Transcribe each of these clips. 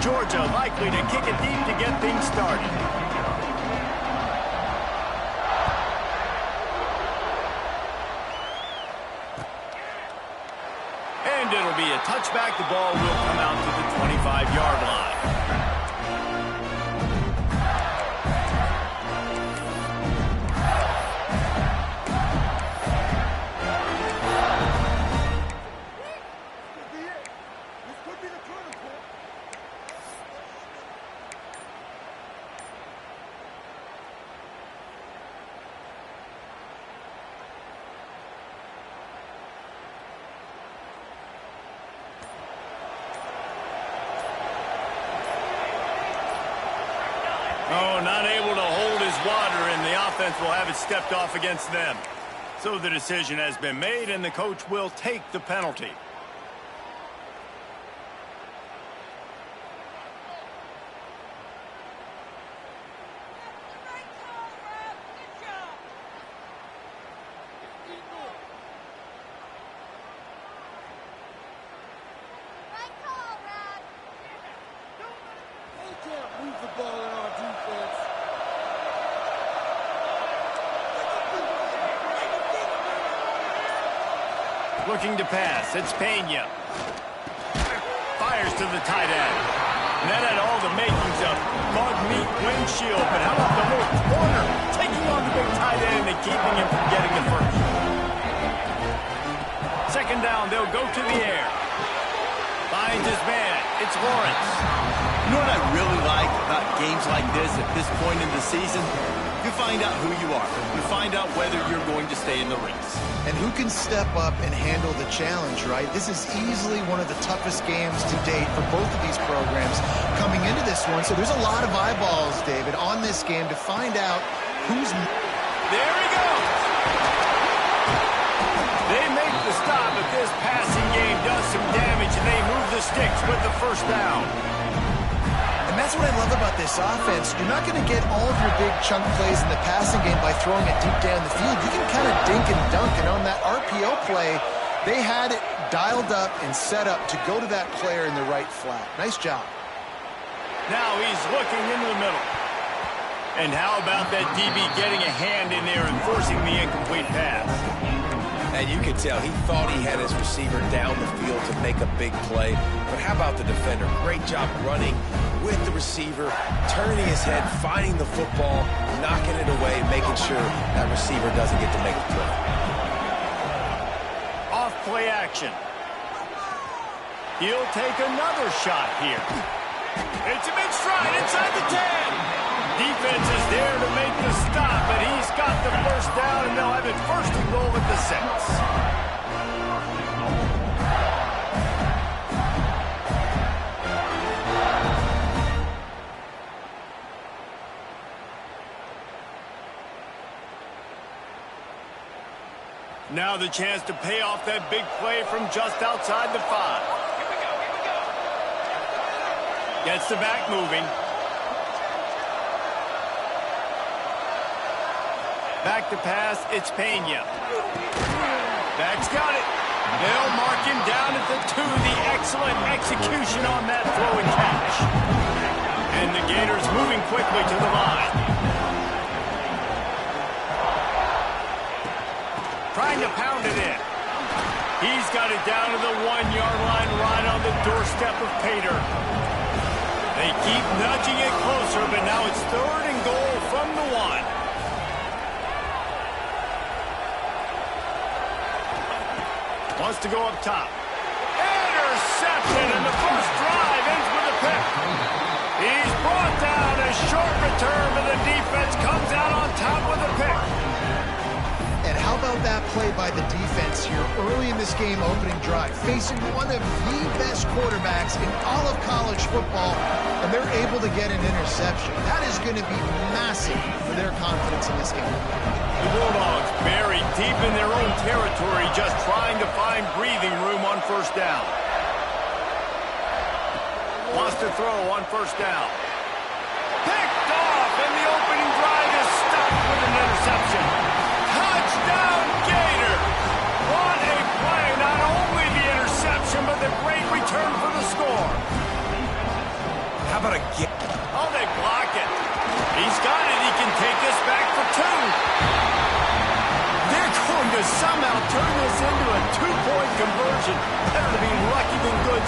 Georgia likely to kick it deep to get things started. And it'll be a touchback. The ball will come out to the 25-yard line. Oh, not able to hold his water, and the offense will have it stepped off against them. So the decision has been made, and the coach will take the penalty. Looking to pass, it's Pena. Fires to the tight end. And that had all the makings of bug meat windshield. But how about the little corner taking on the big tight end and keeping him from getting the first? Second down, they'll go to the air. Finds his man. It's Lawrence. You know what I really like about games like this at this point in the season? You find out who you are. You find out whether you're going to stay in the race. And who can step up and handle the challenge, right? This is easily one of the toughest games to date for both of these programs coming into this one. So there's a lot of eyeballs, David, on this game to find out who's... There he goes! They make the stop, but this passing game does some damage, and they move the sticks with the first down. And that's what I love about this offense. You're not going to get all of your big chunk plays in the passing game by throwing it deep down the field. You can kind of dink and dunk, and on that RPO play, they had it dialed up and set up to go to that player in the right flat. Nice job. Now he's looking into the middle. And how about that DB getting a hand in there and forcing the incomplete pass? And you could tell he thought he had his receiver down the field to make a big play. But how about the defender? Great job running with the receiver, turning his head, finding the football, knocking it away, making sure that receiver doesn't get to make a play. Off play action. He'll take another shot here. It's a mid-stride inside the 10. Defense is there to make the stop, but he's got the first down, and they'll have it first and goal at the 6. Now the chance to pay off that big play from just outside the 5. Gets the back moving. Back to pass, it's Pena. Back's got it. They'll mark him down at the 2. The excellent execution on that throw and catch. And the Gators moving quickly to the line. Trying to pound it in. He's got it down to the 1-yard line right on the doorstep of Pater. They keep nudging it closer, but now it's 3rd and goal from the 1. Wants to go up top. Interception, and the first drive ends with a pick. He's brought down. A short return, but the defense comes out on top with a pick. And how about that play by the defense here early in this game opening drive, facing one of the best quarterbacks in all of college football, and they're able to get an interception. That is going to be massive for their confidence in this game. The Bulldogs buried deep in their own territory, just trying to find breathing room on first down. Wants to throw on first down. Picked off, and the opening drive is stopped with an interception. Touchdown, Gator! What a play! Not only the interception, but the great return for the score.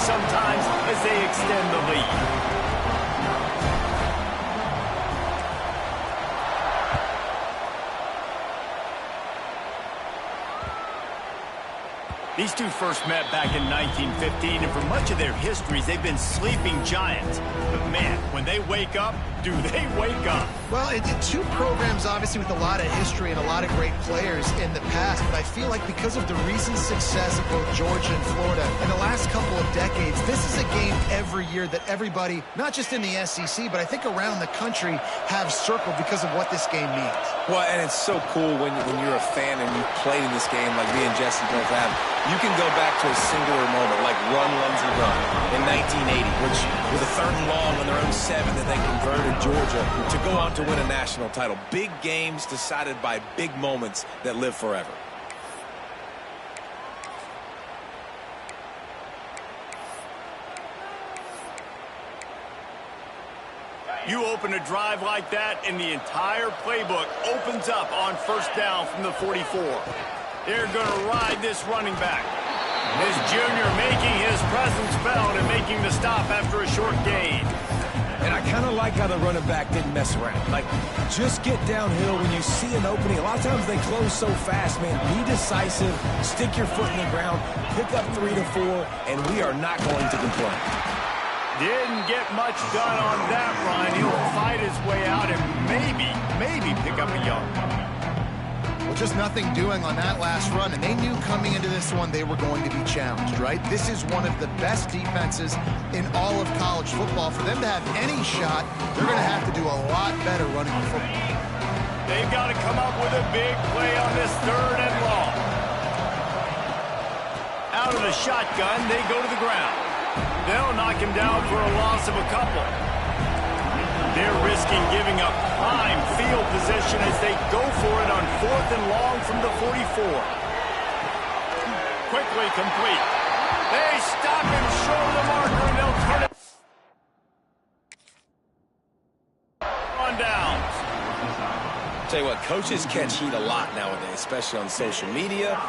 sometimes as they extend the lead. These two first met back in 1915, and for much of their histories, they've been sleeping giants. But man, when they wake up, do they wake up? Well, two programs, obviously, with a lot of history and a lot of great players in the past, but I feel like because of the recent success of both Georgia and Florida in the last couple of decades, this is a game every year that everybody, not just in the SEC, but I think around the country, have circled because of what this game means. Well, and it's so cool when you're a fan and you played in this game like me and Jesse both have. You can go back to a singular moment like Run, Lindsey, Run in 1980, which was a 3rd and long on their own 7 that they converted Georgia to go on to win a national title. Big games decided by big moments that live forever. You open a drive like that, and the entire playbook opens up on first down from the 44. They're going to ride this running back. This junior making his presence felt and making the stop after a short gain. And I kind of like how the running back didn't mess around. Like, just get downhill when you see an opening. A lot of times they close so fast, man. Be decisive, stick your foot in the ground, pick up 3 to 4, and we are not going to complain. Didn't get much done on that run. He'll fight his way out and maybe pick up a yard. Well, just nothing doing on that last run, and they knew coming into this one they were going to be challenged, right? This is one of the best defenses in all of college football. For them to have any shot, they're going to have to do a lot better running the football. They've got to come up with a big play on this 3rd and long. Out of the shotgun, they go to the ground. They'll knock him down for a loss of a couple. They're risking giving up prime field position as they go for it on 4th and long from the 44. Quickly complete. They stop him short of the marker, and they'll turn it on downs. Tell you what, coaches catch heat a lot nowadays, especially on social media.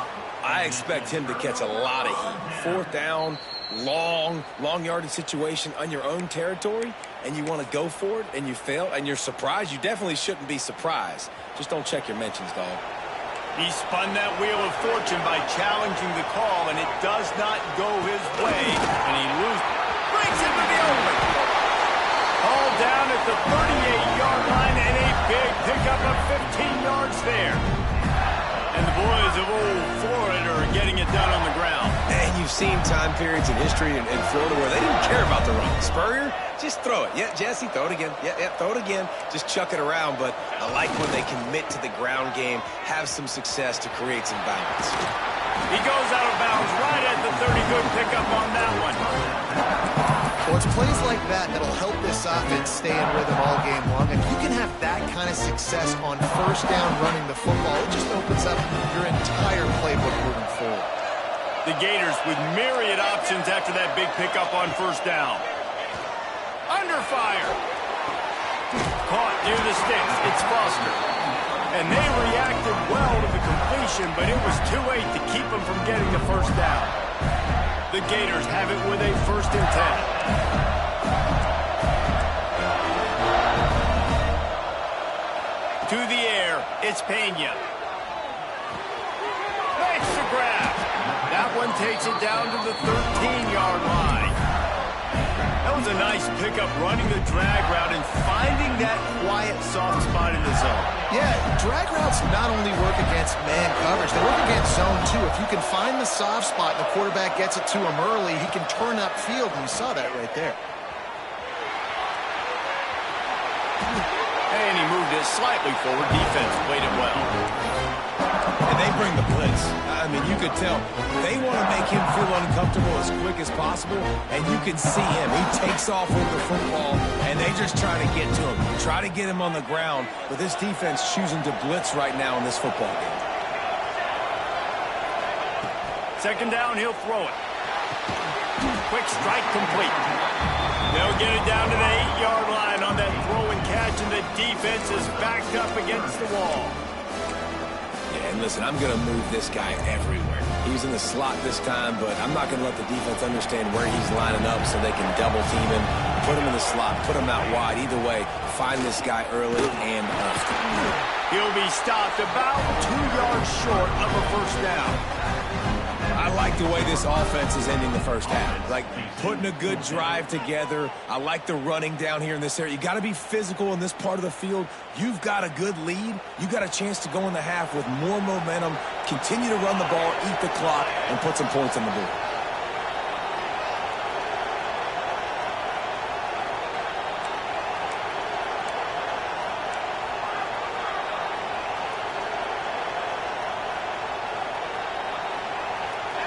I expect him to catch a lot of heat. 4th down, long yardage situation on your own territory, and you want to go for it, and you fail, and you're surprised. You definitely shouldn't be surprised. Just don't check your mentions, dog. He spun that wheel of fortune by challenging the call, and it does not go his way, and he breaks into the open. All down at the 38-yard line, and a big pickup of 15 yards there. And the boys of old Florida are getting it done on the ground. And you've seen time periods in history in Florida where they didn't care about the run. Spurrier, just throw it. Yeah, Jesse, throw it again. Yeah, throw it again. Just chuck it around. But I like when they commit to the ground game, have some success to create some balance. He goes out of bounds right at the 30. Good pickup on that one. Well, it's plays like that that'll help this offense stay in rhythm all game long. If you can have that kind of success on first down running the football, it just opens up your entire playbook moving forward. The Gators with myriad options after that big pickup on first down. Under fire. Caught near the sticks. It's Foster. And they reacted well to the completion, but it was too late to keep them from getting the first down. The Gators have it with a 1st and 10. To the air, it's Pena. Makes the grab. That one takes it down to the 13-yard line. That was a nice pickup running the drag route and finding that quiet, soft spot in the zone. Yeah, drag routes not only work against man coverage, they work against zone too. If you can find the soft spot and the quarterback gets it to him early, he can turn upfield, and you saw that right there. And he moved it slightly forward. Defense played it well. And they bring the blitz. I mean, you could tell they want to make him feel uncomfortable as quick as possible, and you can see him. He takes off with the football, and they just try to get to him, try to get him on the ground, but this defense choosing to blitz right now in this football game. 2nd down, he'll throw it. Quick strike complete. They'll get it down to the 8-yard line on that throw and catch, and the defense is backed up against the wall. And listen, I'm going to move this guy everywhere. He's in the slot this time, but I'm not going to let the defense understand where he's lining up so they can double team him, put him in the slot, put him out wide. Either way, find this guy early and often. He'll be stopped about 2 yards short of a first down. I like the way this offense is ending the first half. Like, putting a good drive together. I like the running down here in this area. You got to be physical in this part of the field. You've got a good lead. You got a chance to go in the half with more momentum, continue to run the ball, eat the clock, and put some points on the board.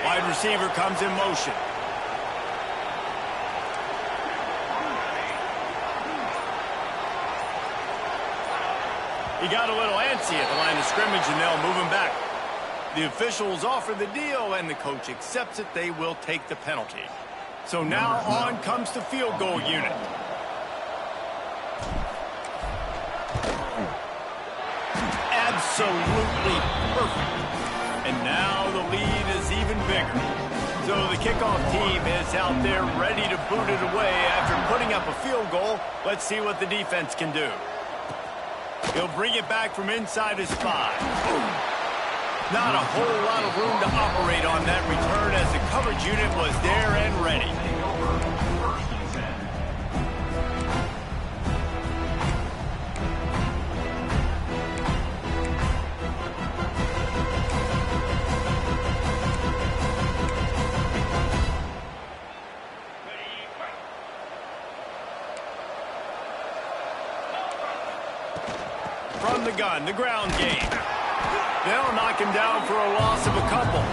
Wide receiver comes in motion. He got a little antsy at the line of scrimmage, and they'll move him back. The officials offer the deal, and the coach accepts it. They will take the penalty. So now on comes the field goal unit. Absolutely perfect. And now the lead is even bigger. So the kickoff team is out there ready to boot it away after putting up a field goal. Let's see what the defense can do. He'll bring it back from inside his 5. Not a whole lot of room to operate on that return as the coverage unit was there and ready. From the gun, the ground game. They'll knock him down for a loss of a couple.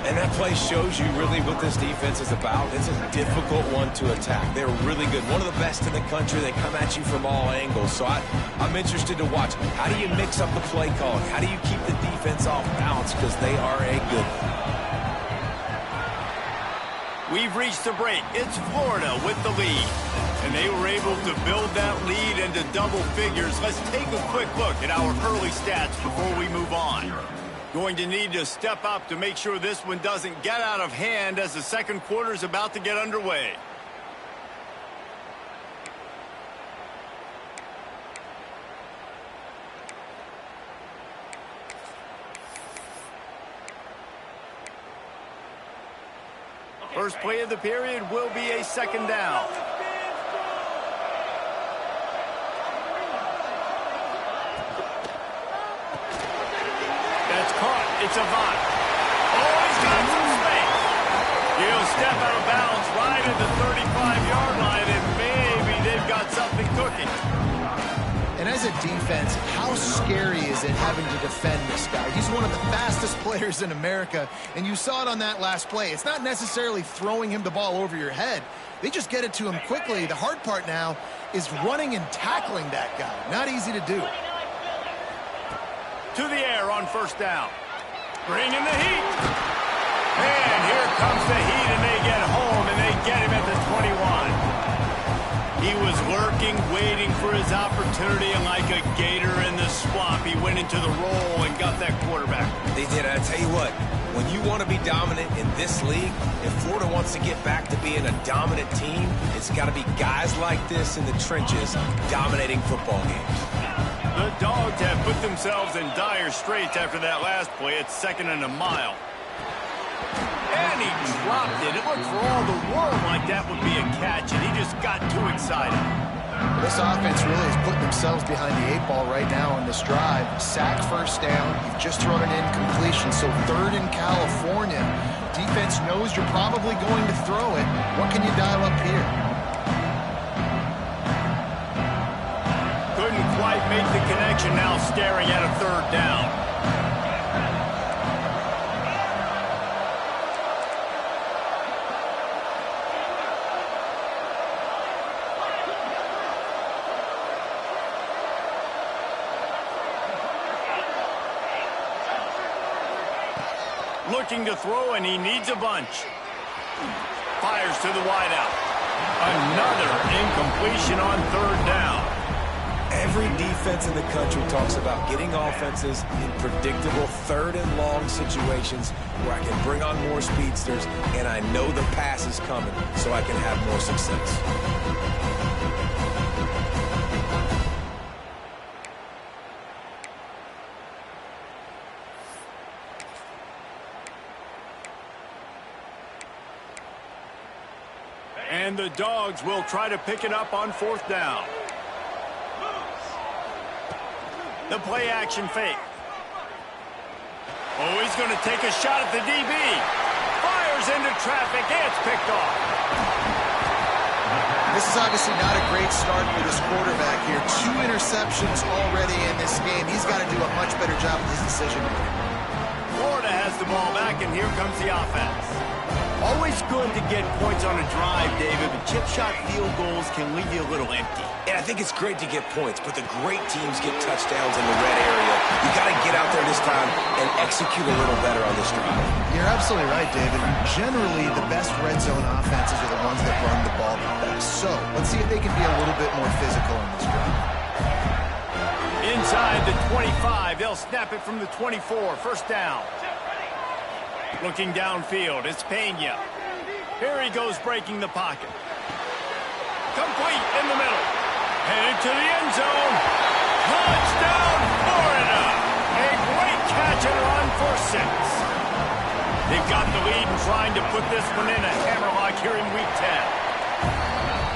And that play shows you really what this defense is about. It's a difficult one to attack. They're really good. One of the best in the country. They come at you from all angles. So I'm interested to watch. How do you mix up the play calling? How do you keep the defense off balance? Because they are a good one. We've reached the break. It's Florida with the lead. And they were able to build that lead into double figures. Let's take a quick look at our early stats before we move on. Going to need to step up to make sure this one doesn't get out of hand as the second quarter is about to get underway. First play of the period will be a second down. That's caught. It's Avant. Oh, he's got some space. He'll step out of bounds right at the 35-yard line, and maybe they've got something cooking. And as a defense, how scary is it having to defend this guy? He's one of the fastest players in America, and you saw it on that last play. It's not necessarily throwing him the ball over your head. They just get it to him quickly. The hard part now is running and tackling that guy. Not easy to do. To the air on first down. Bringing the heat. And here comes the heat, and they get home, and they get him at the 21. He was lurking, waiting for his opportunity, and like a gator in the swamp, he went into the roll and got that quarterback. They did. I tell you what, when you want to be dominant in this league, if Florida wants to get back to being a dominant team, it's got to be guys like this in the trenches dominating football games. The Dogs have put themselves in dire straits after that last play. It's second and a mile. And he dropped it. It looked for all the world like that would be a catch, and he just got too excited. This offense really is putting themselves behind the 8 ball right now on this drive. Sack first down. You've just thrown an incompletion, so third in California. Defense knows you're probably going to throw it. What can you dial up here? Couldn't quite make the connection, now staring at a third down. Looking to throw, and he needs a bunch. Fires to the wideout. Another incompletion on third down. Every defense in the country talks about getting offenses in predictable third and long situations where I can bring on more speedsters and I know the pass is coming so I can have more success. And the Dogs will try to pick it up on 4th down. The play action fake. Oh, he's going to take a shot at the DB. Fires into traffic. It's picked off. This is obviously not a great start for this quarterback here. 2 interceptions already in this game. He's got to do a much better job with his decision making. Florida has the ball back, and here comes the offense. Always good to get points on a drive, David, but chip shot field goals can leave you a little empty. And I think it's great to get points, but the great teams get touchdowns in the red area. You got to get out there this time and execute a little better on this drive. You're absolutely right, David. Generally, the best red zone offenses are the ones that run the ball the best. So let's see if they can be a little bit more physical in this drive. Inside the 25, they'll snap it from the 24. 1st down. Looking downfield, it's Pena. Here he goes breaking the pocket. Complete in the middle. Headed to the end zone. Touchdown, Florida. A great catch and run for 6. They've got the lead and trying to put this one in a hammerlock here in Week 10.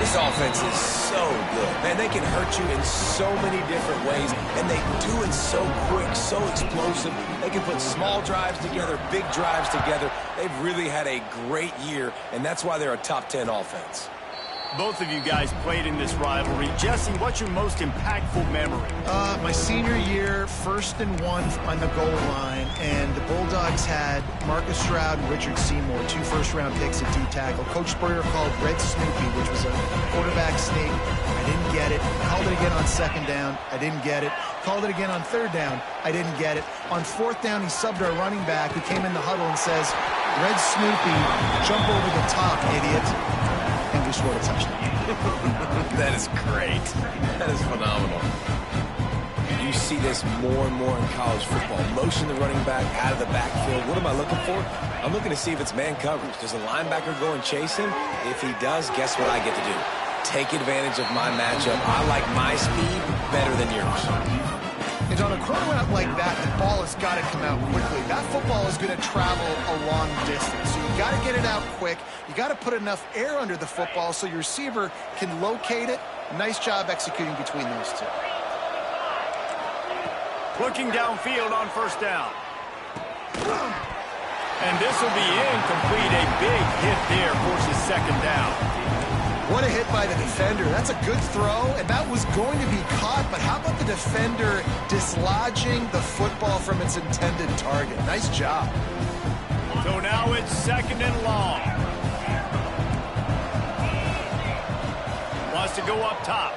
This offense is so good. Man, they can hurt you in so many different ways, and they do it so quick, so explosive. They can put small drives together, big drives together. They've really had a great year, and that's why they're a top 10 offense. Both of you guys played in this rivalry. Jesse, what's your most impactful memory? My senior year, 1st and 1 on the goal line, and the Bulldogs had Marcus Stroud and Richard Seymour, 2 first-round picks at D-tackle. Coach Spurrier called Red Snoopy, which was a quarterback sneak. I didn't get it. Called it again on 2nd down. I didn't get it. Called it again on 3rd down. I didn't get it. On 4th down, he subbed our running back, who came in the huddle and says, Red Snoopy, jump over the top, idiot. And we scored a touchdown. That is great. That is phenomenal. You see this more and more in college football. Motion the running back out of the backfield. What am I looking for? I'm looking to see if it's man coverage. Does the linebacker go and chase him? If he does, guess what I get to do? Take advantage of my matchup. I like my speed better than yours. And on a curl route like that, the ball has got to come out quickly. That football is going to travel a long distance. So you got to get it out quick. You got to put enough air under the football so your receiver can locate it. Nice job executing between those 2. Looking downfield on 1st down. And this will be incomplete. A big hit there forces 2nd down. What a hit by the defender. That's a good throw, and that was going to be caught, but how about the defender dislodging the football from its intended target? Nice job. So now it's 2nd and long. Wants to go up top.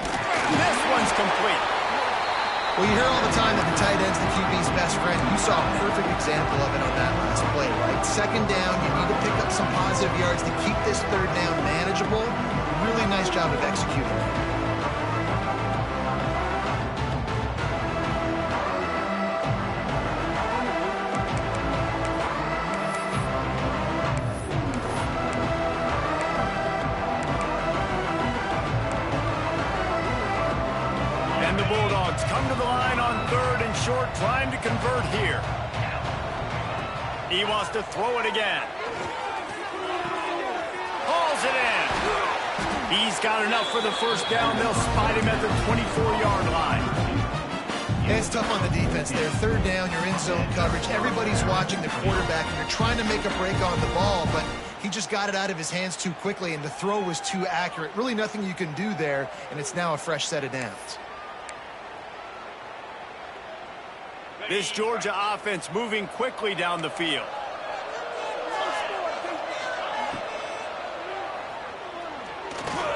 This one's complete. Well, you hear all the time that the tight end's the QB's best friend. You saw a perfect example of it on that last play, right? 2nd down, you need to pick up some positive yards to keep this 3rd down manageable. Really nice job of executing. And the Bulldogs come to the line on 3rd and short, trying to convert here. He wants to throw it again. Hauls it in. He's got enough for the 1st down. They'll spot him at the 24-yard line. Yeah, it's tough on the defense there. 3rd down, you're in zone coverage. Everybody's watching the quarterback, and you're trying to make a break on the ball, but he just got it out of his hands too quickly, and the throw was too accurate. Really nothing you can do there, and it's now a fresh set of downs. This Georgia offense moving quickly down the field.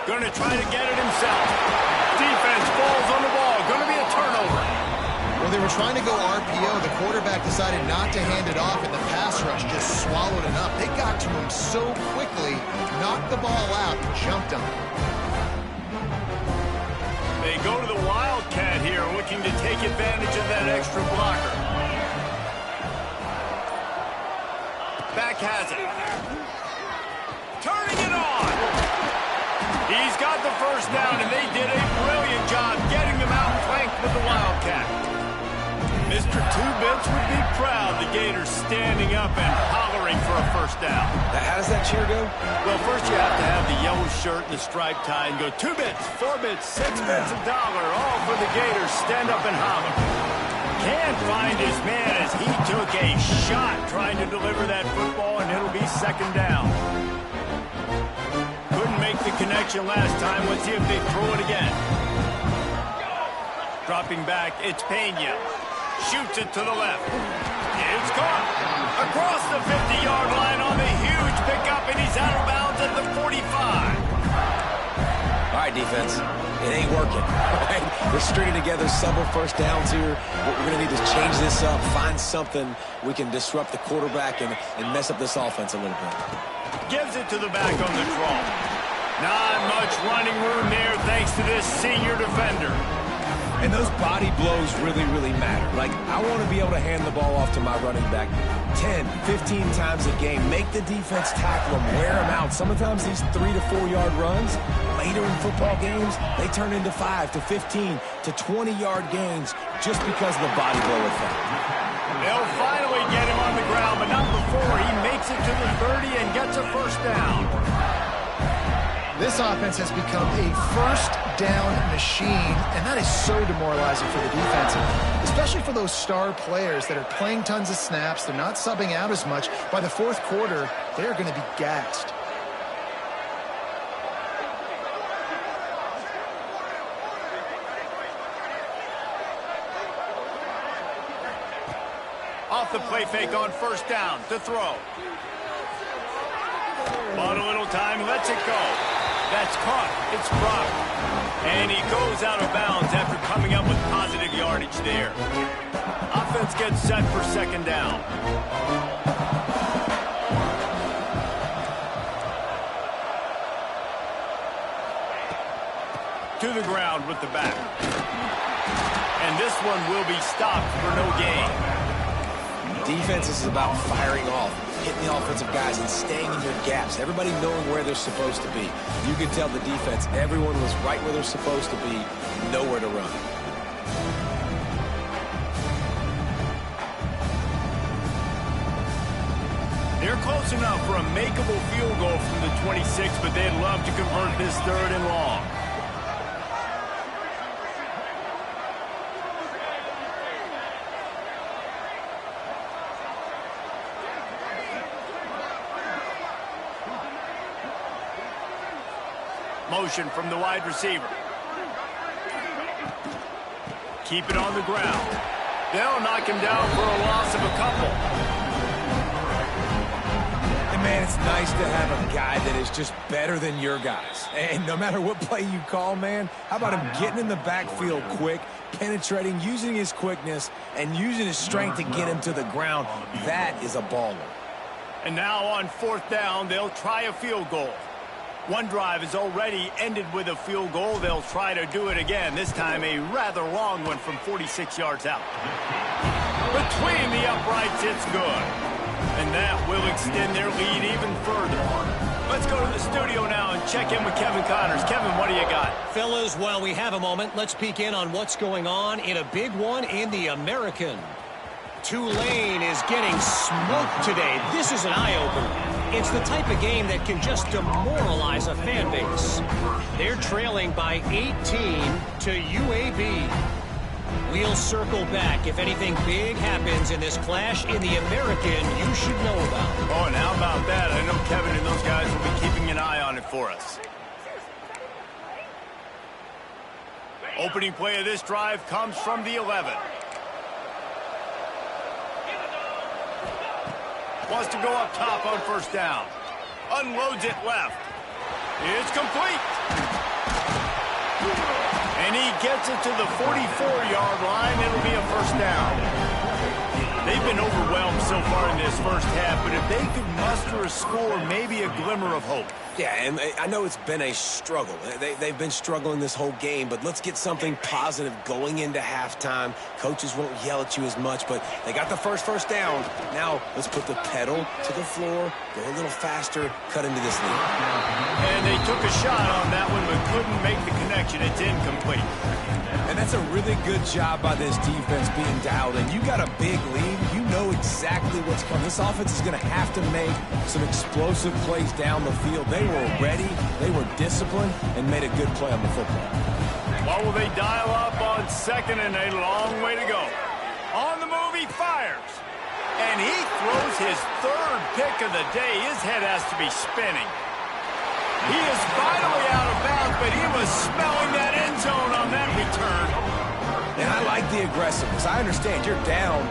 Going to try to get it himself. Defense falls on the ball. Going to be a turnover. Well, they were trying to go RPO. The quarterback decided not to hand it off, and the pass rush just swallowed it up. They got to him so quickly, knocked the ball out, and jumped on it. They go to the Wildcat here, looking to take advantage of that extra blocker. Back has it. Turning it on. He's got the first down, and they did a brilliant job getting them out flanked with the Wildcat. Mr. Two-Bits would be proud. The Gators standing up and hollering for a first down. Now, how does that cheer go? Well, first you have to have the yellow shirt and the striped tie and go 2 bits, 4 bits, 6 bits, $1, all for the Gators. Stand up and holler. Can't find his man as he took a shot trying to deliver that football, and it'll be second down. Couldn't make the connection last time. Let's see if they throw it again. Dropping back, it's Pena. Shoots it to the left. It's caught. Across the 50-yard line on the huge pickup, and he's out of bounds at the 45. All right, defense. It ain't working. Right? We're stringing together several first downs here. We're going to need to change this up, find something we can disrupt the quarterback and mess up this offense a little bit. Gives it to the back on the draw. Not much running room there thanks to this senior defender. And those body blows really, really matter. Like, I want to be able to hand the ball off to my running back 10, 15 times a game. Make the defense tackle them, wear them out. Sometimes these 3 to 4 yard runs, later in football games, they turn into 5 to 15 to 20-yard gains just because of the body blow effect. They'll finally get him on the ground, but not before he makes it to the 30 and gets a first down. This offense has become a first down machine, and that is so demoralizing for the defense, especially for those star players that are playing tons of snaps. They're not subbing out as much. By the fourth quarter, they're going to be gassed. Off the play fake on first down to throw. Bought a little time, lets it go. That's caught. It's dropped. And he goes out of bounds after coming up with positive yardage there. Offense gets set for second down. To the ground with the back. And this one will be stopped for no gain. Defense is about firing off, hitting the offensive guys and staying in your gaps. Everybody knowing where they're supposed to be. You can tell the defense, everyone was right where they're supposed to be, nowhere to run. They're close enough for a makeable field goal from the 26, but they'd love to convert this third and long. Motion from the wide receiver. Keep it on the ground. They'll knock him down for a loss of a couple. And man, it's nice to have a guy that is just better than your guys. And no matter what play you call, man, how about him getting in the backfield quick, penetrating, using his quickness, and using his strength to get him to the ground. That is a baller. And now on fourth down, they'll try a field goal. One drive is already ended with a field goal. They'll try to do it again. This time a rather long one from 46 yards out. Between the uprights, it's good. And that will extend their lead even further. Let's go to the studio now and check in with Kevin Connors. Kevin, what do you got? Fellas, while we have a moment, let's peek in on what's going on in a big one in the American. Tulane is getting smoked today. This is an eye-opener. It's the type of game that can just demoralize a fan base. They're trailing by 18 to UAB. We'll circle back if anything big happens in this clash in the American you should know about. Oh, and how about that? I know Kevin and those guys will be keeping an eye on it for us. Opening play of this drive comes from the 11. Wants to go up top on first down. Unloads it left. It's complete. And he gets it to the 44-yard line. It'll be a first down. They've been overwhelmed so far in this first half, but if they could muster a score, maybe a glimmer of hope. Yeah, and I know it's been a struggle. They've been struggling this whole game, but let's get something positive going into halftime. Coaches won't yell at you as much, but they got the first down. Now let's put the pedal to the floor, go a little faster, cut into this lead. And they took a shot on that one, but couldn't make the connection. It's incomplete. And that's a really good job by this defense being dialed in. You got a big lead. You know exactly what's coming. This offense is going to have to make some explosive plays down the field. They were ready, they were disciplined, and made a good play on the football. What will they dial up on second, and a long way to go? On the move, he fires. And he throws his third pick of the day. His head has to be spinning. He is finally out of bounds, but he was smelling that end zone on that return. And I like the aggressiveness. I understand you're down,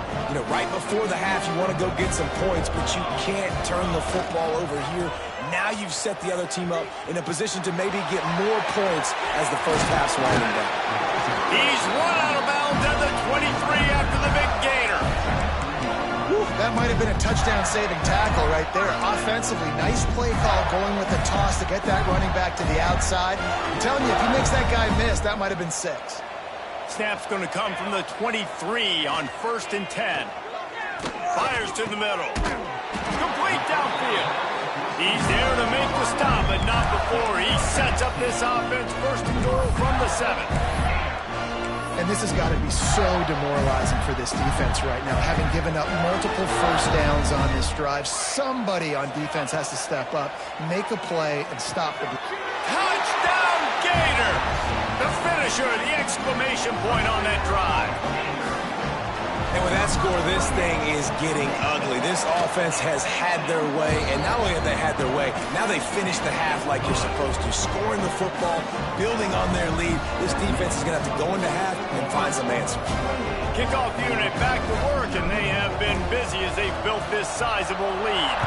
right before the half. You want to go get some points, but you can't turn the football over here. Now you've set the other team up in a position to maybe get more points as the first half's winding down. He's run out of bounds at the 23 after the big gainer. That might have been a touchdown-saving tackle right there. Offensively, nice play call going with the toss to get that running back to the outside. I'm telling you, if he makes that guy miss, that might have been 6. Snap's going to come from the 23 on 1st and 10. Fires to the middle. Complete downfield. He's there to make the stop, but not before he sets up this offense 1st and goal from the 7. And this has got to be so demoralizing for this defense right now, having given up multiple first downs on this drive. Somebody on defense has to step up, make a play, and stop the... Touchdown, Gator! The finisher, the exclamation point on that drive. And with that score, this thing is getting ugly. This offense has had their way, and not only have they had their way, now they finished the half like you're supposed to, scoring the football, building on their lead. This defense is going to have to go into half and find some answers. Kickoff unit back to work, and they have been busy as they've built this sizable lead.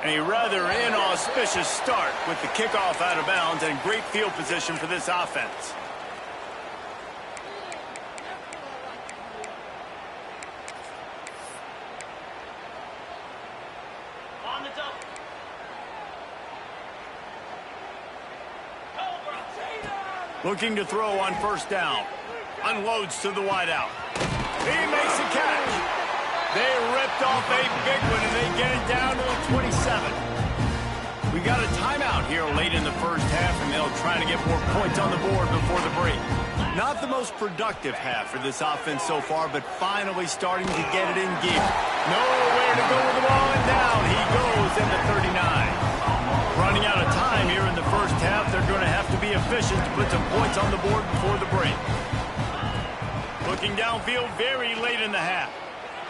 A rather inauspicious start with the kickoff out of bounds and great field position for this offense. Looking to throw on 1st down. Unloads to the wideout. He makes a catch. They ripped off a big one, and they get it down to the 27. We got a timeout here late in the first half, and they'll try to get more points on the board before the break. Not the most productive half for this offense so far, but finally starting to get it in gear. Nowhere to go with the ball, and down he goes in the 39. Running out of time here in the first half. They're going to have to be efficient to put some points on the board before the break. Looking downfield very late in the half.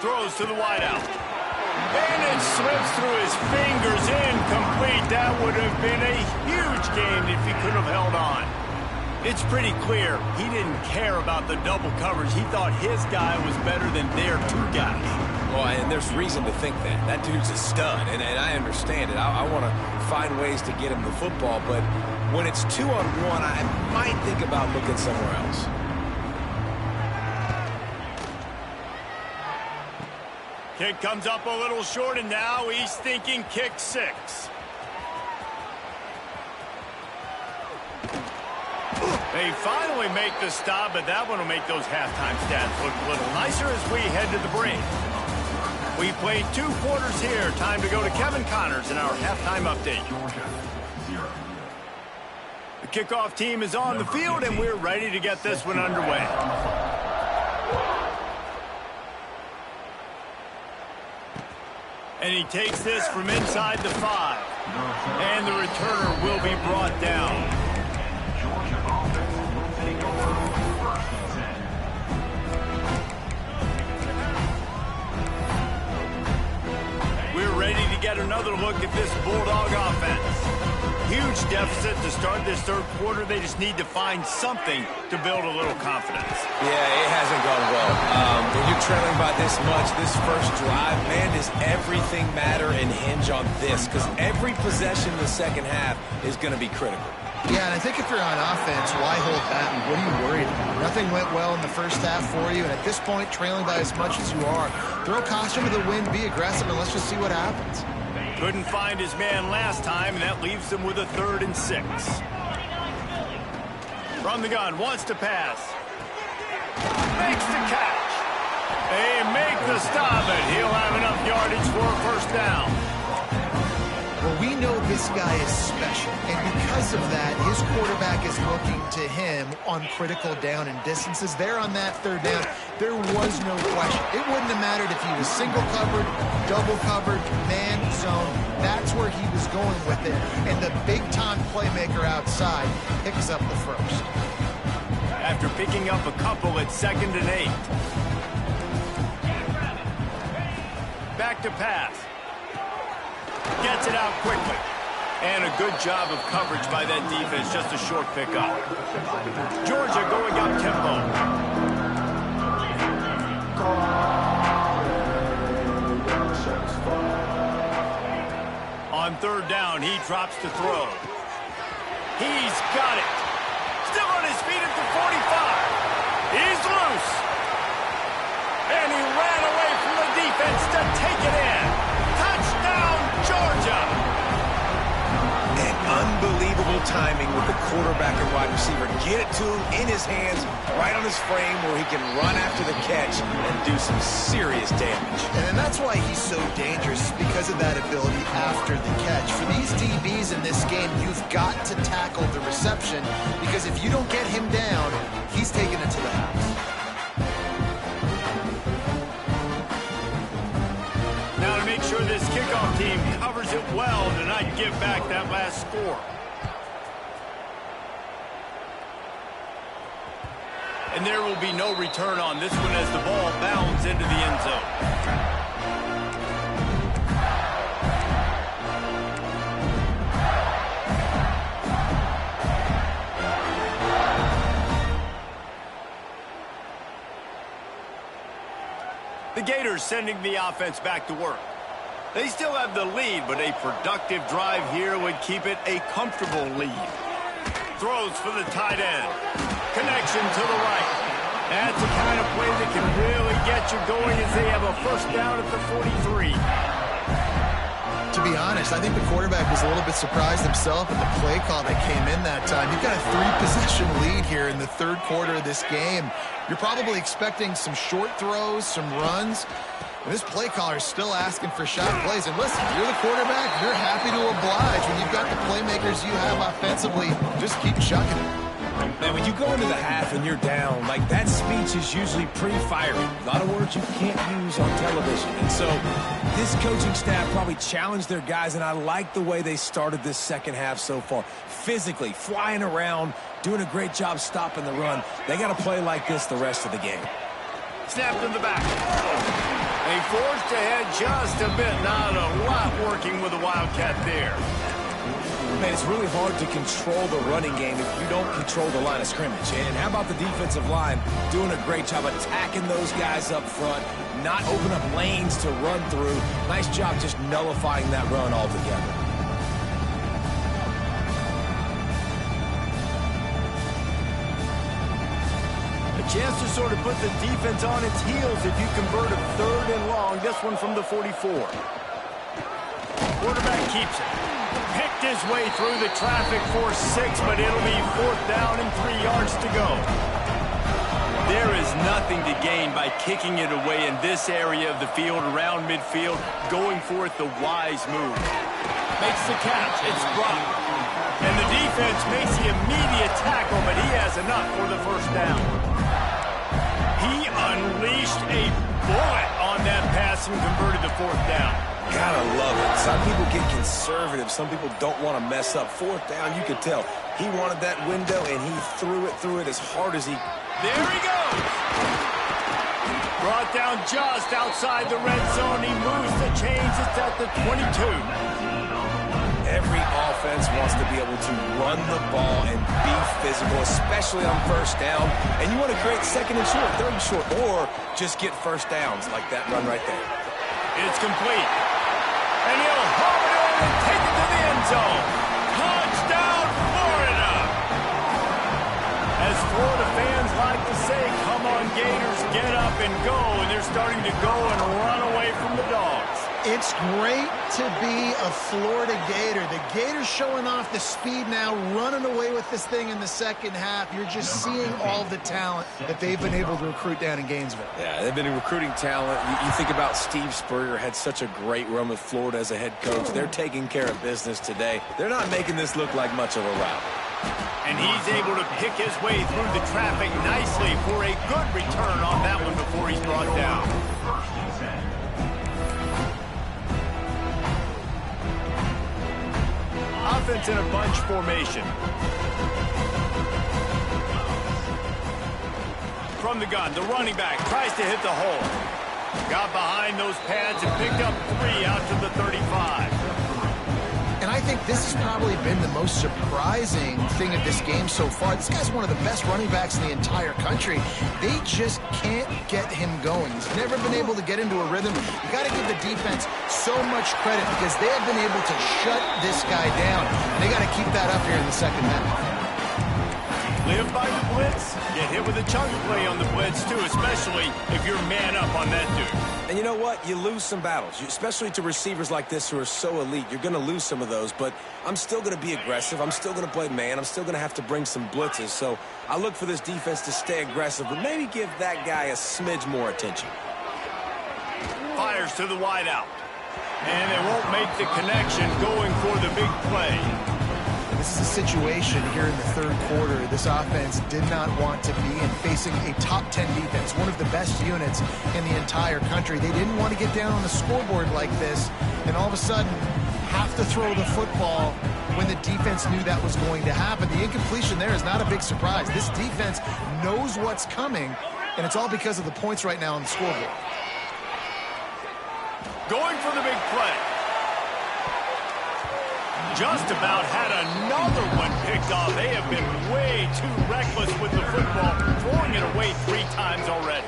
Throws to the wideout. And it slips through his fingers, incomplete. That would have been a huge game if he could have held on. It's pretty clear he didn't care about the double coverage. He thought his guy was better than their 2 guys. Well, and there's reason to think that. That dude's a stud, and I understand it. I want to find ways to get him the football, but when it's 2-on-1, I might think about looking somewhere else. Kick comes up a little short, and now he's thinking kick 6. They finally make the stop, but that one will make those halftime stats look a little nicer as we head to the break. We played 2 quarters here. Time to go to Kevin Connors in our halftime update. The kickoff team is on the field, and we're ready to get this one underway. And he takes this from inside the 5. And the returner will be brought down. We're ready to get another look at this Bulldog offense. Huge deficit to start this third quarter. They just need to find something to build a little confidence. Yeah, it hasn't gone well. When you're trailing by this much, this first drive, man, does everything matter and hinge on this? Because every possession in the second half is going to be critical. Yeah, and I think if you're on offense, why hold back? What are you worried about? Nothing went well in the first half for you, and at this point, trailing by as much as you are, throw caution to the wind, be aggressive, and let's just see what happens. Couldn't find his man last time, and that leaves him with a 3rd and 6. From the gun, wants to pass. Makes the catch. They make the stop, and he'll have enough yardage for a 1st down. Well, we know this guy is special, and because of that, his quarterback is looking to him on critical down and distances. There on that 3rd down, there was no question. It wouldn't have mattered if he was single covered, double covered, man zone. That's where he was going with it, and the big-time playmaker outside picks up the 1st. After picking up a couple at 2nd and 8. Back to pass. Gets it out quickly. And a good job of coverage by that defense. Just a short pickup. Georgia going up tempo. On 3rd down, he drops to throw. He's got it. Still on his feet at the 45. He's loose. And he ran away from the defense to take it in. Touchdown, Georgia. And unbelievable timing with the quarterback and wide receiver. Get it to him in his hands, right on his frame where he can run after the catch and do some serious damage. And that's why he's so dangerous, because of that ability after the catch. For these DBs in this game, you've got to tackle the reception, because if you don't get him down, he's taking it to the house. Now to make sure this kickoff team covers it well to not give back that last score. And there will be no return on this one as the ball bounds into the end zone. The Gators sending the offense back to work. They still have the lead, but a productive drive here would keep it a comfortable lead. Throws for the tight end. Connection to the right. That's the kind of play that can really get you going as they have a 1st down at the 43. To be honest, I think the quarterback was a little bit surprised himself at the play call that came in that time. You've got a 3-possession lead here in the 3rd quarter of this game. You're probably expecting some short throws, some runs. And this play caller is still asking for shot plays. And listen, you're the quarterback, you're happy to oblige. When you've got the playmakers you have offensively, just keep chucking it. And when you go into the half and you're down, like that speech is usually pretty fiery. A lot of words you can't use on television. And so this coaching staff probably challenged their guys, and I like the way they started this 2nd half so far. Physically, flying around, doing a great job stopping the run. They got to play like this the rest of the game. Snapped in the back. They forced ahead just a bit. Not a lot working with the Wildcat there. Man, it's really hard to control the running game if you don't control the line of scrimmage. And how about the defensive line doing a great job attacking those guys up front, not open up lanes to run through. Nice job just nullifying that run altogether. A chance to sort of put the defense on its heels if you convert a 3rd and long. This one from the 44. Quarterback keeps it. Picked his way through the traffic for 6, but it'll be 4th down and 3 yards to go. There is nothing to gain by kicking it away in this area of the field around midfield, going for it the wise move. Makes the catch. It's blocked. And the defense makes the immediate tackle, but he has enough for the 1st down. He unleashed a bullet on that pass and converted the 4th down. Gotta love it. Some people get conservative. Some people don't want to mess up. 4th down, you could tell. He wanted that window, and he threw it as hard as he... There he goes. Brought down just outside the red zone. He moves the chains. It's at the 22. Every offense wants to be able to run the ball and be physical, especially on 1st down. And you want to create 2nd and short, 3rd and short, or just get 1st downs like that run right there. It's complete. And he'll haul it in and take it to the end zone. Touchdown, Florida! and go, and they're starting to go and run away from the Dogs. It's great to be a Florida Gator. The Gators showing off the speed now, running away with this thing in the second half. You're just seeing all the talent that they've been able to recruit down in Gainesville. Yeah, they've been recruiting talent. You think about Steve Spurrier, had such a great run with Florida as a head coach. They're taking care of business today. They're not making this look like much of a rout. And he's able to pick his way through the traffic nicely for a good return on that one before he's brought down. Offense in a bunch formation. From the gun, the running back tries to hit the hole. Got behind those pads and picked up 3 out to the 35. And I think this has probably been the most surprising thing of this game so far. This guy's one of the best running backs in the entire country. They just can't get him going. He's never been able to get into a rhythm. You got to give the defense so much credit because they have been able to shut this guy down. And they got to keep that up here in the second half. Live by the blitz. Get hit with a chunk play on the blitz, too, especially if you're man up on that dude. And you know what? You lose some battles, especially to receivers like this who are so elite. You're going to lose some of those, but I'm still going to be aggressive. I'm still going to play man. I'm still going to have to bring some blitzes. So I look for this defense to stay aggressive, but maybe give that guy a smidge more attention. Fires to the wide out. And they won't make the connection going for the big play. This is a situation here in the third quarter this offense did not want to be in, facing a top 10 defense, one of the best units in the entire country. They didn't want to get down on the scoreboard like this and all of a sudden have to throw the football when the defense knew that was going to happen. The incompletion there is not a big surprise. This defense knows what's coming, and it's all because of the points right now on the scoreboard. Going for the big play. Just about had another one picked off. They have been way too reckless with the football, throwing it away 3 times already.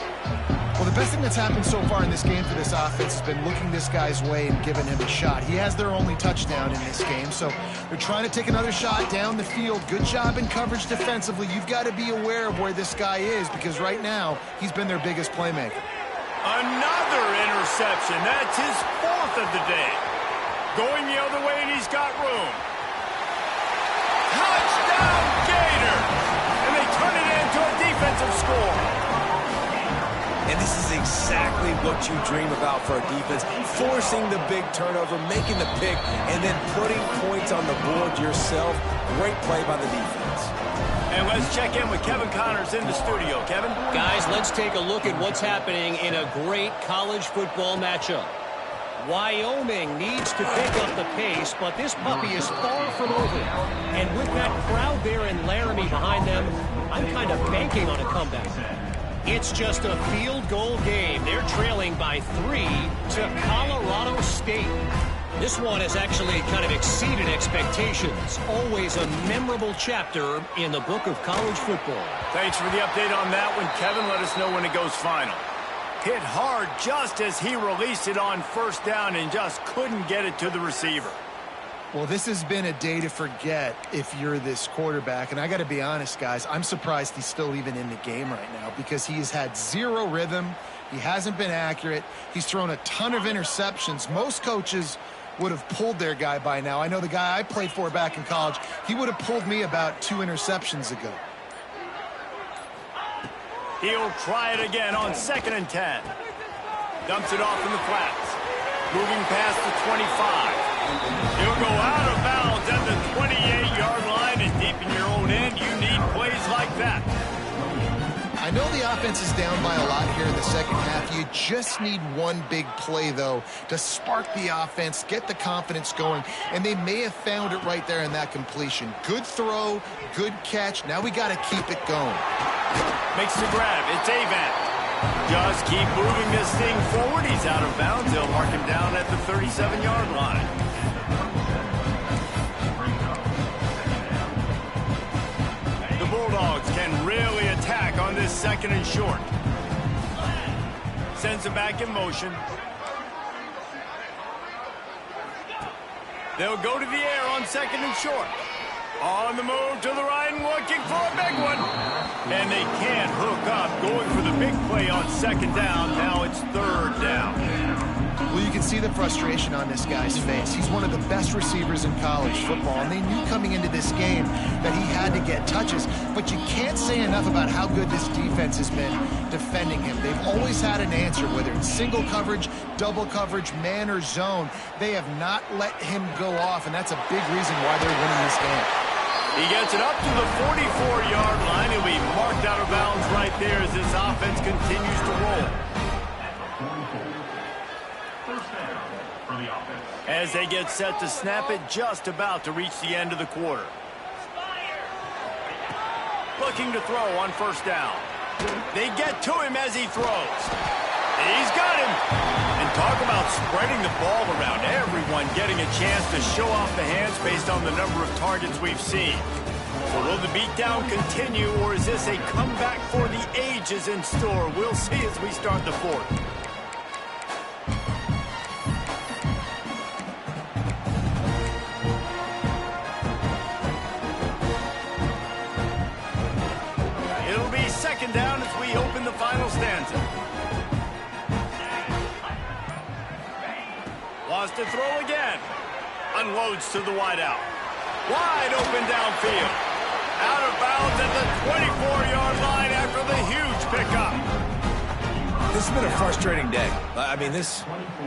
Well, the best thing that's happened so far in this game for this offense has been looking this guy's way and giving him a shot. He has their only touchdown in this game, so they're trying to take another shot down the field. Good job in coverage defensively. You've got to be aware of where this guy is because right now he's been their biggest playmaker. Another interception. That's his 4th of the day. Going the other way, and he's got room. Touchdown, Gators! And they turn it into a defensive score. And this is exactly what you dream about for a defense. Forcing the big turnover, making the pick, and then putting points on the board yourself. Great play by the defense. And let's check in with Kevin Connors in the studio. Kevin? Guys, let's take a look at what's happening in a great college football matchup. Wyoming needs to pick up the pace, but this puppy is far from over. And with that crowd there in Laramie behind them, I'm kind of banking on a comeback. It's just a field goal game. They're trailing by 3 to Colorado State. This one has actually kind of exceeded expectations. Always a memorable chapter in the book of college football. Thanks for the update on that one, Kevin. Let us know when it goes final. Hit hard just as he released it on first down and just couldn't get it to the receiver. Well, this has been a day to forget if you're this quarterback. And I got to be honest, guys, I'm surprised he's still even in the game right now because he has had 0 rhythm. He hasn't been accurate. He's thrown a ton of interceptions. Most coaches would have pulled their guy by now. I know the guy I played for back in college, he would have pulled me about 2 interceptions ago. He'll try it again on 2nd and 10. Dumps it off in the flats. Moving past the 25. He'll go out of bounds at the 28-yard line, and deep in your own end, you need plays like that. I know the offense is down by a lot here in the second half. You just need one big play, though, to spark the offense, get the confidence going, and they may have found it right there in that completion. Good throw, good catch. Now we got to keep it going. Makes the grab. It's Avant. Just keep moving this thing forward. He's out of bounds. They'll mark him down at the 37-yard line. The Bulldogs can really attack on this 2nd and short. Sends it back in motion. They'll go to the air on 2nd and short. On the move to the right and looking for a big one. And they can't hook up, going for the big play on second down. Now it's third down. Well, you can see the frustration on this guy's face. He's one of the best receivers in college football, and they knew coming into this game that he had to get touches. But you can't say enough about how good this defense has been defending him. They've always had an answer, whether it's single coverage, double coverage, man or zone. They have not let him go off, and that's a big reason why they're winning this game. He gets it up to the 44-yard line. He'll be marked out of bounds right there as this offense continues to roll. As they get set to snap it, just about to reach the end of the quarter. Looking to throw on first down. They get to him as he throws. He's got him. And talk about spreading the ball around. Everyone getting a chance to show off the hands based on the number of targets we've seen. So will the beatdown continue, or is this a comeback for the ages in store? We'll see as we start the fourth. It'll be second down as we open the final stanza. Wants to throw again. Unloads to the wideout. Wide open downfield. Out of bounds at the 24-yard line after the huge pickup. This has been a frustrating day. I mean,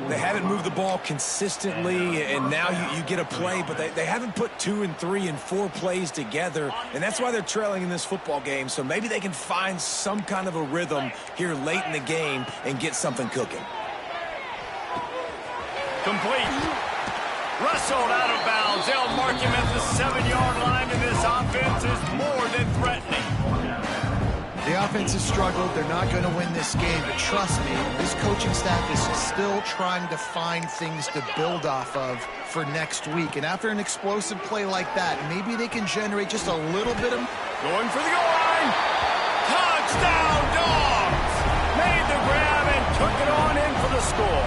they haven't moved the ball consistently, and now you get a play, but they haven't put 2 and 3 and 4 plays together, and that's why they're trailing in this football game. So maybe they can find some kind of a rhythm here late in the game and get something cooking. Complete. Wrestled out of bounds. They'll mark him at the 7-yard line, and this offense is more than threatening. The offense has struggled. They're not going to win this game, but trust me, this coaching staff is still trying to find things to build off of for next week. And after an explosive play like that, maybe they can generate just a little bit of... Going for the goal line. Touchdown, Dogs! Made the grab and took it on in for the score.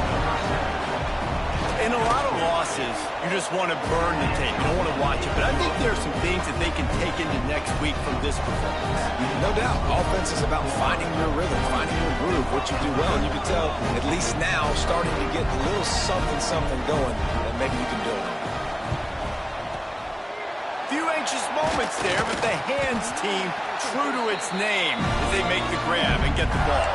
In a lot of losses, you just want to burn the tape. You don't want to watch it. But I think there are some things that they can take into next week from this performance. No doubt. Offense is about finding your rhythm, finding your groove, what you do well. And you can tell, at least now, starting to get a little something going that maybe you can do it. Few anxious moments there, but the hands team, true to its name, as they make the grab and get the ball.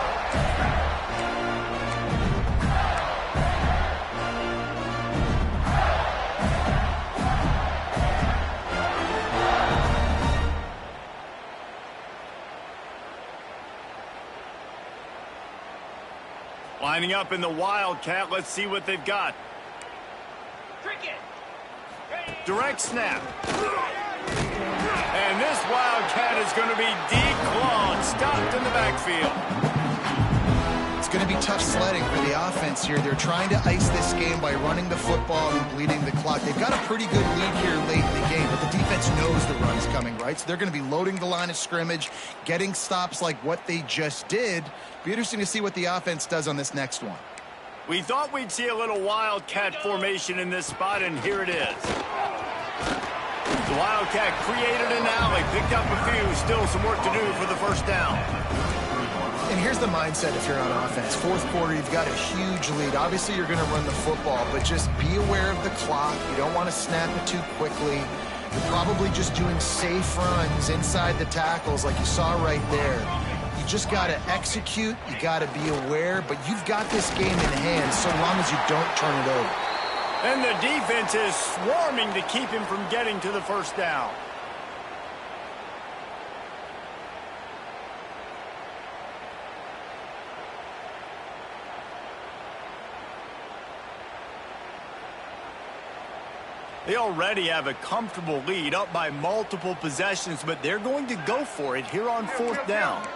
Lining up in the Wildcat. Let's see what they've got. Direct snap. And this Wildcat is going to be declawed, stopped in the backfield. It's going to be tough sledding for the offense here. They're trying to ice this game by running the football and bleeding the clock. They've got a pretty good lead here late in the game, but the defense knows the run is coming, right? So they're going to be loading the line of scrimmage, getting stops like what they just did. Be interesting to see what the offense does on this next one. We thought we'd see a little Wildcat formation in this spot, and here it is. The Wildcat created an alley, picked up a few, still some work to do for the first down. And here's the mindset if you're on offense. Fourth quarter, you've got a huge lead. Obviously, you're going to run the football, but just be aware of the clock. You don't want to snap it too quickly. You're probably just doing safe runs inside the tackles like you saw right there. You just got to execute. You got to be aware, but you've got this game in hand so long as you don't turn it over. And the defense is swarming to keep him from getting to the first down. They already have a comfortable lead, up by multiple possessions, but they're going to go for it here on fourth down.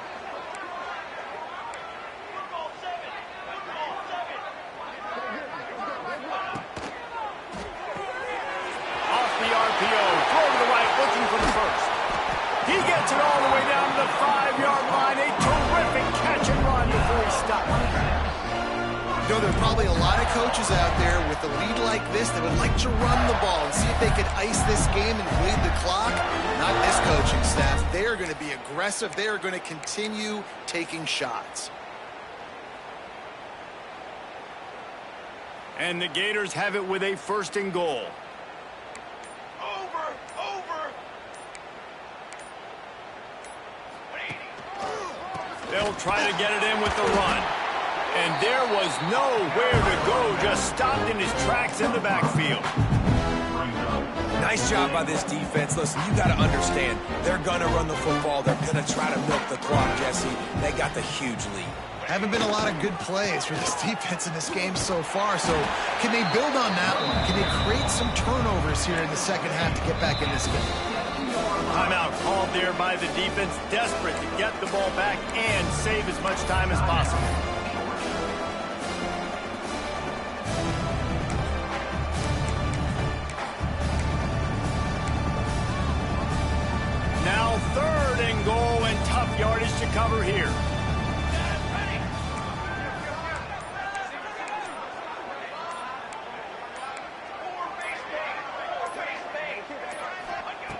He gets it all the way down to the 5-yard line. A terrific catch and run before he stopped. You know, there are probably a lot of coaches out there with a lead like this that would like to run the ball and see if they could ice this game and bleed the clock. Not this coaching staff. They are going to be aggressive. They are going to continue taking shots. And the Gators have it with a 1st and goal. They'll try to get it in with the run. And there was nowhere to go, just stopped in his tracks in the backfield. Nice job by this defense. Listen, you got to understand, they're going to run the football. They're going to try to milk the clock, Jesse. They got the huge lead. Haven't been a lot of good plays for this defense in this game so far, so can they build on that one? Can they create some turnovers here in the second half to get back in this game? Timeout called there by the defense, desperate to get the ball back and save as much time as possible. Now 3rd and goal, and tough yardage to cover here.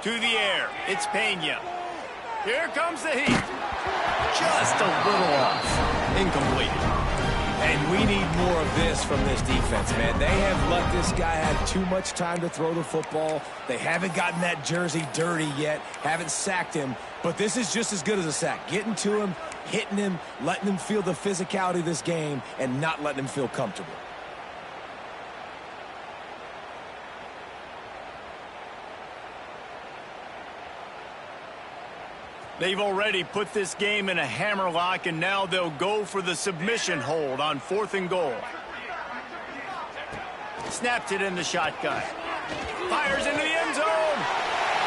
To the air, it's Pena. Here comes the heat. Just a little off. Incomplete. And we need more of this from this defense, man. They have let this guy have too much time to throw the football. They haven't gotten that jersey dirty yet, haven't sacked him. But this is just as good as a sack. Getting to him, hitting him, letting him feel the physicality of this game, and not letting him feel comfortable. They've already put this game in a hammerlock, and now they'll go for the submission hold on 4th and goal. Snapped it in the shotgun. Fires into the end zone.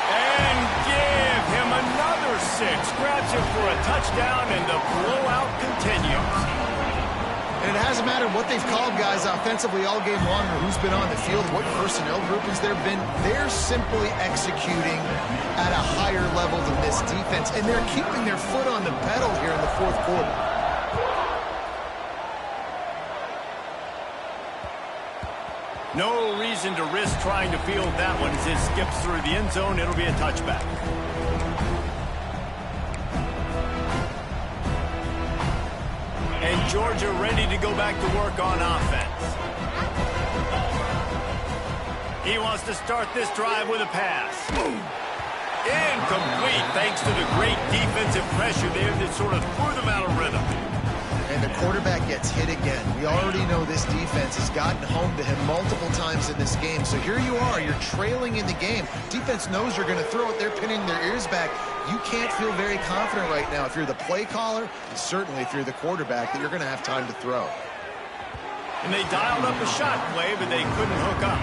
And give him another 6. Grabs him for a touchdown, and the blowout continues. And it hasn't mattered what they've called guys offensively all game long or who's been on the field, what personnel groupings there have been. They're simply executing at a higher level than this defense, and they're keeping their foot on the pedal here in the 4th quarter. No reason to risk trying to field that one as it skips through the end zone. It'll be a touchback. And Georgia ready to go back to work on offense. He wants to start this drive with a pass. Incomplete, thanks to the great defensive pressure there that sort of threw them out of rhythm. And the quarterback gets hit again. We already know this defense has gotten home to him multiple times in this game. So here you are, you're trailing in the game. Defense knows you're going to throw it. They're pinning their ears back. You can't feel very confident right now if you're the play caller, and certainly if you're the quarterback, that you're going to have time to throw. And they dialed up a shot play, but they couldn't hook up.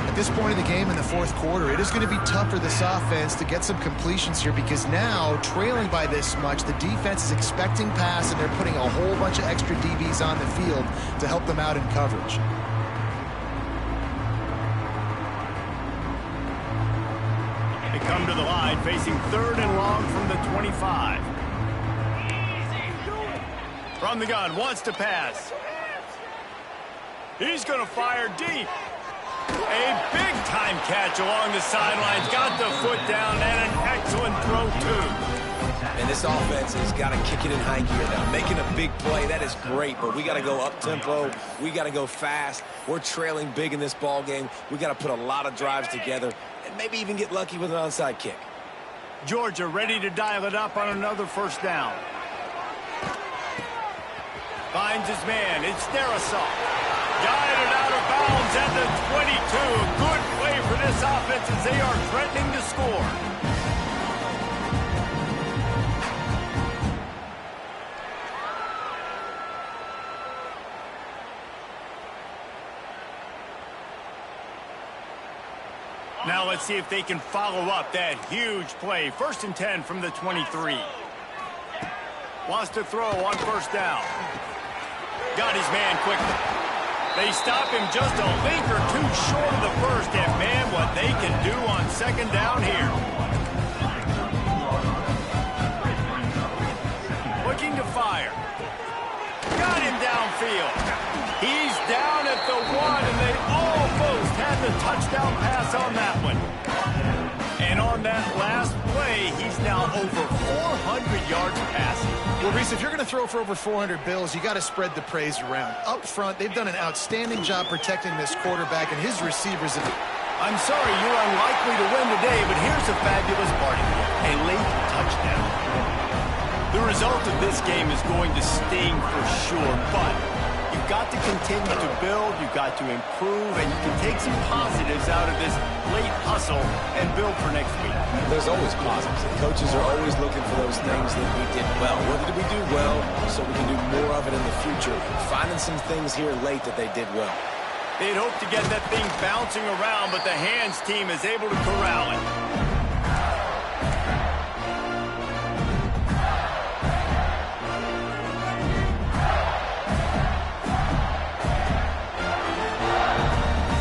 At this point in the game in the 4th quarter, it is going to be tough for this offense to get some completions here because now, trailing by this much, the defense is expecting pass, and they're putting a whole bunch of extra DBs on the field to help them out in coverage. They come to the line, facing 3rd and long from the 25. From the gun, wants to pass. He's going to fire deep. A big-time catch along the sidelines. Got the foot down, and an excellent throw, too. And this offense has got to kick it in high gear now. Making a big play, that is great, but we got to go up-tempo. We got to go fast. We're trailing big in this ball game. We got to put a lot of drives together and maybe even get lucky with an onside kick. Georgia ready to dial it up on another 1st down. Finds his man. It's Darisaw. Guided out of bounds at the 22. A good play for this offense as they are threatening to score. Now let's see if they can follow up that huge play. 1st and 10 from the 23. Wants to throw on 1st down. Got his man quickly. They stop him just a link or two short of the 1st, and man, what they can do on 2nd down here. Looking to fire. Got him downfield. He's down at the 1, and they almost had the touchdown pass on that one. And on that last play, he's now over 400 yards passing. Well, Reese, if you're going to throw for over 400 bills, you got to spread the praise around. Up front, they've done an outstanding job protecting this quarterback and his receivers. I'm sorry you're unlikely to win today, but here's the fabulous part of it. A late touchdown. The result of this game is going to sting for sure, but you've got to continue to build, you've got to improve, and you can take some positives out of this late hustle and build for next week. There's always positives. The coaches are always looking for those things that we did well. What did we do well so we can do more of it in the future? Finding some things here late that they did well. They'd hope to get that thing bouncing around, but the hands team is able to corral it.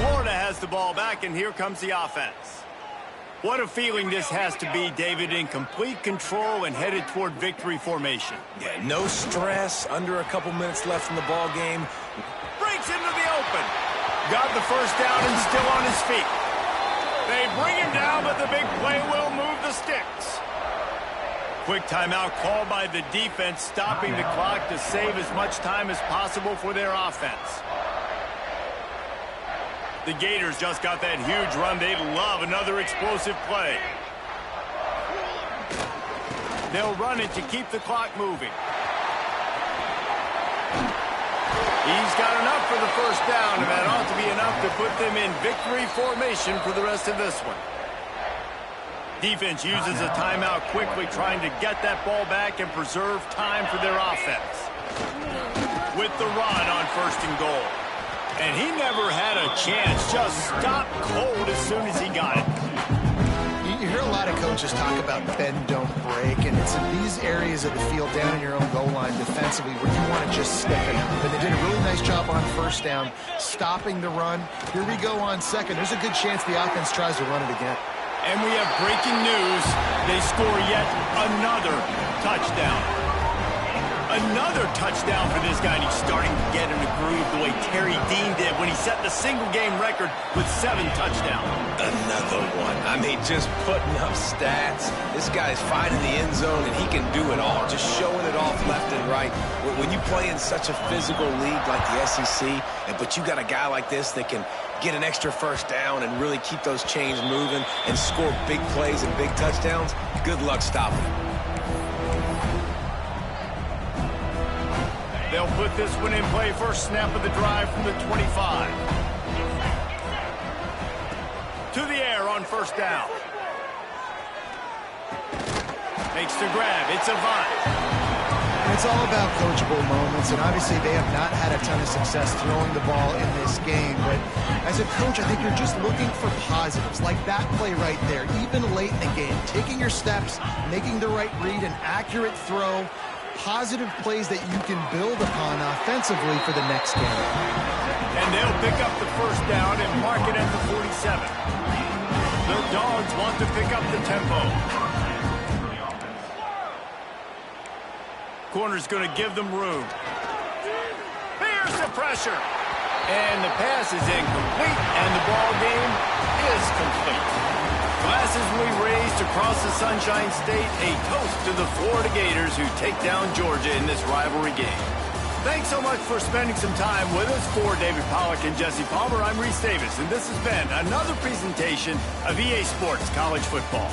Florida has the ball back, and here comes the offense. What a feeling this has to be, David, in complete control and headed toward victory formation. Yeah, no stress, under a couple minutes left in the ball game. Breaks into the open. Got the first down and still on his feet. They bring him down, but the big play will move the sticks. Quick timeout called by the defense, stopping the clock to save as much time as possible for their offense. The Gators just got that huge run. They'd love another explosive play. They'll run it to keep the clock moving. He's got enough for the first down, and that ought to be enough to put them in victory formation for the rest of this one. Defense uses a timeout quickly, trying to get that ball back and preserve time for their offense. With the run on 1st and goal. And he never had a chance, just stopped cold as soon as he got it. You hear a lot of coaches talk about bend, don't break, and it's in these areas of the field down in your own goal line defensively where you want to just stick it up. And they did a really nice job on 1st down, stopping the run. Here we go on 2nd. There's a good chance the offense tries to run it again. And we have breaking news. They score yet another touchdown. Another touchdown for this guy, and he's starting to get in the groove the way Terry Dean did when he set the single-game record with 7 touchdowns. Another one. I mean, just putting up stats. This guy's finding the end zone, and he can do it all, just showing it off left and right. When you play in such a physical league like the SEC, but you got a guy like this that can get an extra first down and really keep those chains moving and score big plays and big touchdowns, good luck stopping him. They'll put this one in play. First snap of the drive from the 25. To the air on 1st down. Makes the grab. It's Avant. It's all about coachable moments, and obviously they have not had a ton of success throwing the ball in this game. But as a coach, I think you're just looking for positives, like that play right there, even late in the game. Taking your steps, making the right read, an accurate throw. Positive plays that you can build upon offensively for the next game. And they'll pick up the first down and mark it at the 47. The Dogs want to pick up the tempo. Corner's going to give them room. Here's the pressure. And the pass is incomplete, and the ball game is complete. Glasses will be raised across the Sunshine State, a toast to the Florida Gators who take down Georgia in this rivalry game. Thanks so much for spending some time with us. For David Pollack and Jesse Palmer, I'm Reese Davis, and this has been another presentation of EA Sports College Football.